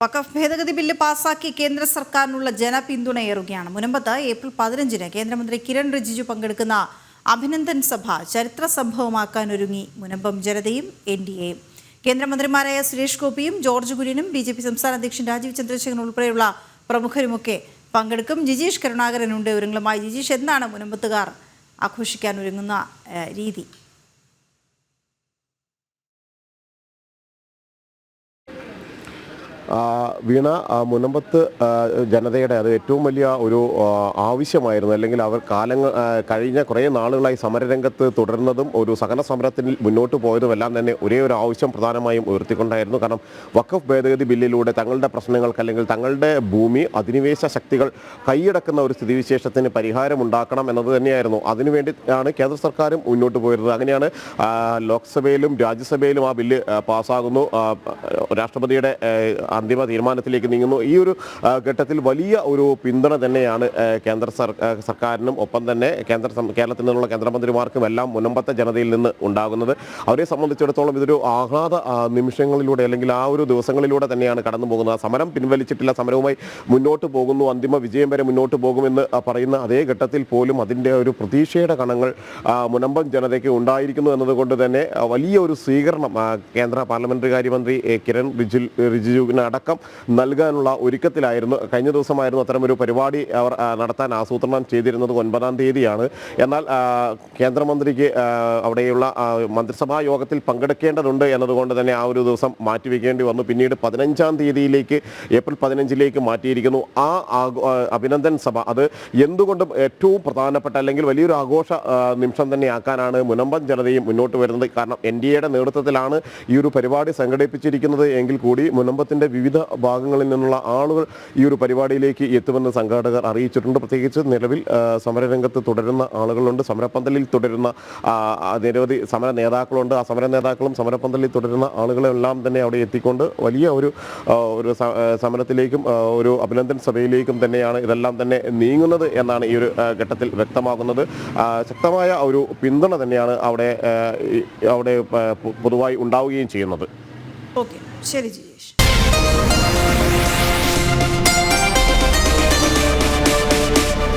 വഖഫ് ഭേദഗതി ബില്ല് പാസാക്കി കേന്ദ്ര സർക്കാരിനുള്ള ജനപിന്തുണയേറുകയാണ്. മുനമ്പത്ത് ഏപ്രിൽ 15-ന് കേന്ദ്രമന്ത്രി കിരൺ റിജിജു പങ്കെടുക്കുന്ന അഭിനന്ദൻ സഭ ചരിത്ര സംഭവമാക്കാനൊരുങ്ങി മുനമ്പം ജനതയും NDAയും. കേന്ദ്രമന്ത്രിമാരായ സുരേഷ് ഗോപിയും ജോർജ് കുര്യനും BJP സംസ്ഥാന അധ്യക്ഷൻ രാജീവ് ചന്ദ്രശേഖരൻ ഉൾപ്പെടെയുള്ള പ്രമുഖരുമൊക്കെ പങ്കെടുക്കും. ജിജീഷ് കരുണാകരനുണ്ട് വിവരങ്ങളുമായി. ജിജീഷ്, എന്താണ് മുനമ്പത്തുകാർ ആഘോഷിക്കാനൊരുങ്ങുന്ന രീതി? വീണ, മുനമ്പത്ത് ജനതയുടെ അത് ഏറ്റവും വലിയ ഒരു ആവശ്യമായിരുന്നു. അല്ലെങ്കിൽ അവർ കഴിഞ്ഞ കുറേ നാളുകളായി സമരരംഗത്ത് തുടർന്നതും ഒരു സഹന സമരത്തിൽ മുന്നോട്ട് പോയതുമെല്ലാം തന്നെ ഒരേ ഒരു ആവശ്യം പ്രധാനമായും ഉയർത്തിക്കൊണ്ടായിരുന്നു. കാരണം വഖഫ് ഭേദഗതി ബില്ലിലൂടെ തങ്ങളുടെ പ്രശ്നങ്ങൾക്ക് അല്ലെങ്കിൽ തങ്ങളുടെ ഭൂമി അധിനിവേശ ശക്തികൾ കൈയടക്കുന്ന ഒരു സ്ഥിതിവിശേഷത്തിന് പരിഹാരമുണ്ടാക്കണം എന്നത് തന്നെയായിരുന്നു. അതിനുവേണ്ടിയാണ് കേന്ദ്ര സർക്കാരും മുന്നോട്ട് പോയിരുന്നത്. അങ്ങനെയാണ് ലോക്സഭയിലും രാജ്യസഭയിലും ആ ബില്ല് പാസ്സാകുന്നു, രാഷ്ട്രപതിയുടെ അന്തിമ തീരുമാനത്തിലേക്ക് നീങ്ങുന്നു. ഈ ഒരു ഘട്ടത്തിൽ വലിയ ഒരു പിന്തുണ തന്നെയാണ് കേന്ദ്ര സർക്കാരിനും ഒപ്പം തന്നെ കേരളത്തിൽ നിന്നുള്ള കേന്ദ്രമന്ത്രിമാർക്കും എല്ലാം മുനമ്പത്തെ ജനതയിൽ നിന്ന് ഉണ്ടാകുന്നത്. അവരെ സംബന്ധിച്ചിടത്തോളം ഇതൊരു ആഹ്ലാദ നിമിഷങ്ങളിലൂടെ അല്ലെങ്കിൽ ആ ഒരു ദിവസങ്ങളിലൂടെ തന്നെയാണ് കടന്നു പോകുന്നത്. സമരം പിൻവലിച്ചിട്ടില്ല, സമരവുമായി മുന്നോട്ട് പോകുന്നു, അന്തിമ വിജയം വരെ മുന്നോട്ട് പോകുമെന്ന് പറയുന്ന അതേ ഘട്ടത്തിൽ പോലും അതിൻ്റെ ഒരു പ്രതീക്ഷയുടെ കണങ്ങൾ മുനമ്പം ജനതയ്ക്ക് ഉണ്ടായിരിക്കുന്നു എന്നതുകൊണ്ട് തന്നെ വലിയ ഒരു സ്വീകരണം കേന്ദ്ര പാർലമെന്ററി കാര്യമന്ത്രി കിരൺ റിജിജുവിന് അടക്കം നൽകാനുള്ള ഒരുക്കത്തിലായിരുന്നു. കഴിഞ്ഞ ദിവസമായിരുന്നു അത്തരമൊരു പരിപാടി അവർ നടത്താൻ ആസൂത്രണം ചെയ്തിരുന്നത്. 9-ാം തീയതിയാണ്. എന്നാൽ കേന്ദ്രമന്ത്രിക്ക് അവിടെയുള്ള മന്ത്രിസഭാ യോഗത്തിൽ പങ്കെടുക്കേണ്ടതുണ്ട് എന്നതുകൊണ്ട് തന്നെ ആ ഒരു ദിവസം മാറ്റിവെക്കേണ്ടി വന്നു. പിന്നീട് 15-ാം തീയതിയിലേക്ക്, ഏപ്രിൽ 15-ലേക്ക് മാറ്റിയിരിക്കുന്നു. ആ അഭിനന്ദൻ സഭ അത് എന്തുകൊണ്ടും ഏറ്റവും പ്രധാനപ്പെട്ട അല്ലെങ്കിൽ വലിയൊരു ആഘോഷ നിമിഷം തന്നെ ആക്കാനാണ് മുനമ്പം ജനതയും മുന്നോട്ട് വരുന്നത്. കാരണം NDAയുടെ നേതൃത്വത്തിലാണ് ഈ ഒരു പരിപാടി സംഘടിപ്പിച്ചിരിക്കുന്നത് എങ്കിൽ കൂടി മുനമ്പത്തിൻ്റെ വിവിധ ഭാഗങ്ങളിൽ നിന്നുള്ള ആളുകൾ ഈ ഒരു പരിപാടിയിലേക്ക് എത്തുമെന്ന് സംഘാടകർ അറിയിച്ചിട്ടുണ്ട്. പ്രത്യേകിച്ച് നിലവിൽ സമരരംഗത്ത് തുടരുന്ന ആളുകളുണ്ട്, സമരപ്പന്തലിൽ തുടരുന്ന നിരവധി സമര നേതാക്കളുണ്ട്. ആ സമര നേതാക്കളും സമരപ്പന്തലിൽ തുടരുന്ന ആളുകളെല്ലാം തന്നെ അവിടെ എത്തിക്കൊണ്ട് വലിയ ഒരു സമരത്തിലേക്കും ഒരു അഭിനന്ദൻ സഭയിലേക്കും തന്നെയാണ് ഇതെല്ലാം തന്നെ നീങ്ങുന്നത് എന്നാണ് ഈ ഒരു ഘട്ടത്തിൽ വ്യക്തമാകുന്നത്. ശക്തമായ ഒരു പിന്തുണ തന്നെയാണ് അവിടെ പൊതുവായി ഉണ്ടാവുകയും ചെയ്യുന്നത്. ഓക്കെ, ശരി ജിജീഷ്.